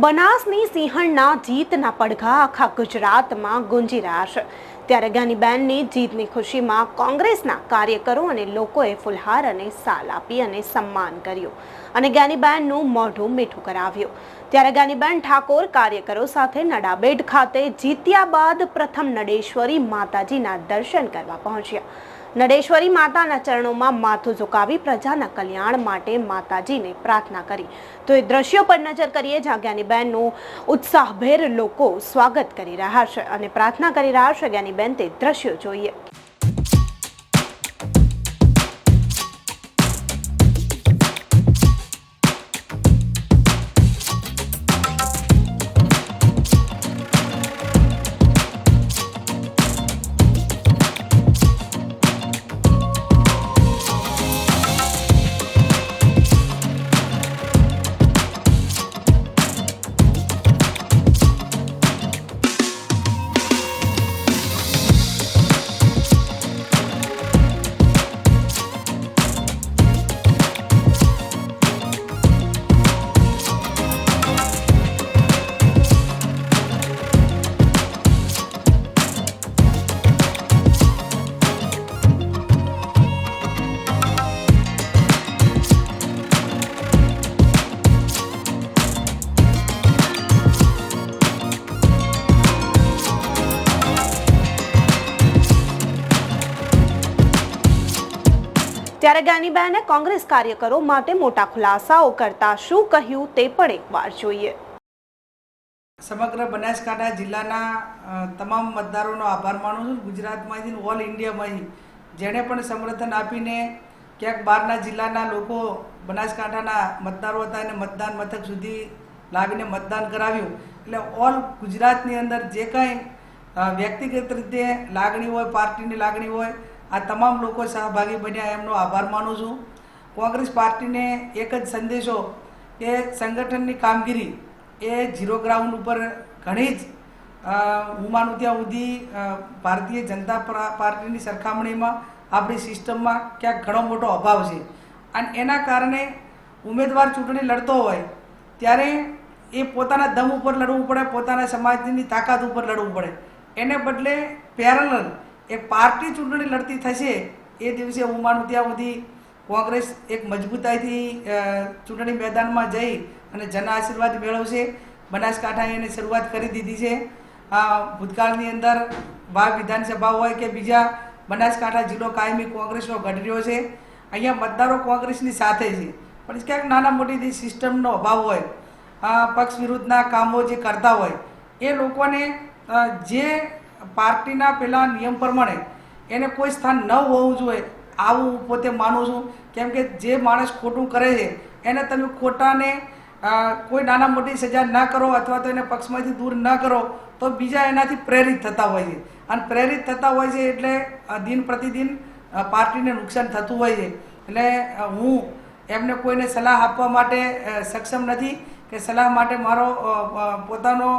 બનાસની સિંહણના જીતના પડઘા આખા ગુજરાતમાં ગુંજી રહ્યા છે। ત્યારે જ્ઞાનીબેનની જીતની ખુશીમાં કોંગ્રેસના કાર્યકરો અને લોકોએ ફુલહાર અને શાલ આપી અને સન્માન કર્યું અને જ્ઞાનીબેનનું મોઢું મીઠું કરાવ્યું। ત્યારે જ્ઞાનીબેન ઠાકોર કાર્યકરો સાથે નડાબેટ ખાતે જીત્યા બાદ પ્રથમ નડેશ્વરી માતાજીના દર્શન કરવા પહોંચ્યા। નડેશ્વરી માતાના ચરણોમાં માથું ઝુકાવી પ્રજાના કલ્યાણ માટે માતાજીને પ્રાર્થના કરી। તો એ દ્રશ્યો પર નજર કરીએ જ્યાં જ્ઞાનીબેનનું ઉત્સાહભેર લોકો સ્વાગત કરી રહ્યા છે અને પ્રાર્થના કરી રહ્યા છે। જ્ઞાનીબેન તે દ્રશ્યો જોઈએ। ત્યારે જ્ઞાનીબેને કોંગ્રેસ કાર્યકરો માટે મોટા ખુલાસાઓ કરતા શું કહ્યું તે પણ એકવાર જોઈએ। સમગ્ર બનાસકાંઠા જિલ્લાના તમામ મતદારોનો આભાર માનું છું। ગુજરાતમાંથી ઓલ ઇન્ડિયામાંથી જેણે પણ સમર્થન આપીને ક્યાંક બહારના જિલ્લાના લોકો બનાસકાંઠાના મતદારો હતા એને મતદાન મથક સુધી લાવીને મતદાન કરાવ્યું। એટલે ઓલ ગુજરાતની અંદર જે કંઈ વ્યક્તિગત રીતે લાગણી હોય, પાર્ટીની લાગણી હોય, આ તમામ લોકો સહભાગી બન્યા એમનો આભાર માનું છું। કોંગ્રેસ પાર્ટીને એક જ સંદેશો કે સંગઠનની કામગીરી એ ઝીરો ગ્રાઉન્ડ ઉપર ઘણી જ હું માનું ત્યાં સુધી ભારતીય જનતા પાર્ટીની સરખામણીમાં આપણી સિસ્ટમમાં ક્યાંક ઘણો મોટો અભાવ છે અને એના કારણે ઉમેદવાર ચૂંટણી લડતો હોય ત્યારે એ પોતાના દમ ઉપર લડવું પડે, પોતાના સમાજની તાકાત ઉપર લડવું પડે। એને બદલે પેરેલલ એક પાર્ટી ચૂંટણી લડતી થશે એ દિવસે હું માનું ત્યાં સુધી કોંગ્રેસ એક મજબૂતાઈથી ચૂંટણી મેદાનમાં જઈ અને જન આશીર્વાદ મેળવશે। બનાસકાંઠાએ એને શરૂઆત કરી દીધી છે। ભૂતકાળની અંદર વાવ વિધાનસભા હોય કે બીજા બનાસકાંઠા જિલ્લો કાયમી કોંગ્રેસનો ગઢ રહ્યો છે। અહીંયા મતદારો કોંગ્રેસની સાથે છે, પણ ક્યાંક નાના મોટી સિસ્ટમનો અભાવ હોય, પક્ષ વિરુદ્ધના કામો જે કરતા હોય એ લોકોને જે પાર્ટીના પેલા નિયમ પ્રમાણે એને કોઈ સ્થાન ન હોવું જોઈએ આવું હું પોતે માનું છું। કેમ કે જે માણસ ખોટું કરે છે એને તમે ખોટાને કોઈ નાના મોટી સજા ન કરો અથવા તો એને પક્ષમાંથી દૂર ન કરો તો બીજા એનાથી પ્રેરિત થતા હોય છે અને પ્રેરિત થતા હોય છે એટલે દિન પ્રતિદિન પાર્ટીને નુકસાન થતું હોય છે। એટલે હું એમને કોઈને સલાહ આપવા માટે સક્ષમ નથી કે સલાહ માટે મારો પોતાનો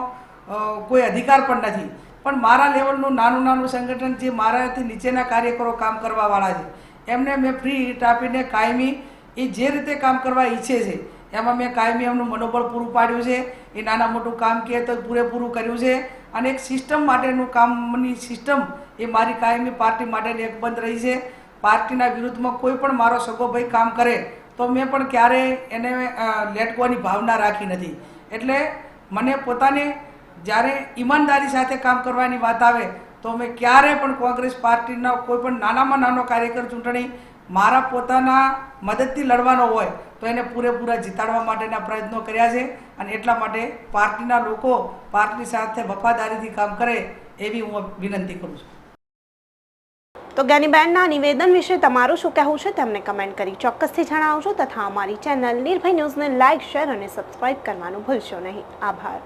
કોઈ અધિકાર પણ નથી, પણ મારા લેવલનું નાનું સંગઠન જે મારાથી નીચેના કાર્યકરો કામ કરવાવાળા છે એમને મેં ફ્રી હિટ આપીને કાયમી એ જે રીતે કામ કરવા ઈચ્છે છે એમાં મેં કાયમી એમનું મનોબળ પૂરું પાડ્યું છે। એ નાના મોટું કામ કહે તો પૂરેપૂરું કર્યું છે અને એક સિસ્ટમ માટેનું કામની સિસ્ટમ એ મારી કાયમી પાર્ટી માટેની એકબંધ રહી છે। પાર્ટીના વિરુદ્ધમાં કોઈ પણ મારો સગો ભાઈ કામ કરે તો મેં પણ ક્યારેય એને લેટકોની ભાવના રાખી નથી। એટલે મને પોતાને જ્યારે ઈમાનદારી સાથે કામ કરવાની વાત આવે તો મેં ક્યારે પણ કોંગ્રેસ પાર્ટીના કોઈ પણ નાનામાં નાનો કાર્યકર ચૂંટણી મારા પોતાના મદદથી લડવાનો હોય તો એને પૂરેપૂરા જીતાડવા માટેના પ્રયત્નો કર્યા છે અને એટલા માટે પાર્ટીના લોકો પાર્ટી સાથે વફાદારીથી કામ કરે એવી હું વિનંતી કરું છું। તો જ્ઞાનીબેનના નિવેદન વિશે તમારું શું કહેવું છે તેમને કમેન્ટ કરી ચોક્કસથી જણાવજો તથા અમારી ચેનલ નિર્ભય ન્યૂઝને લાઇક, શેર અને સબસ્ક્રાઇબ કરવાનું ભૂલશો નહીં। આભાર।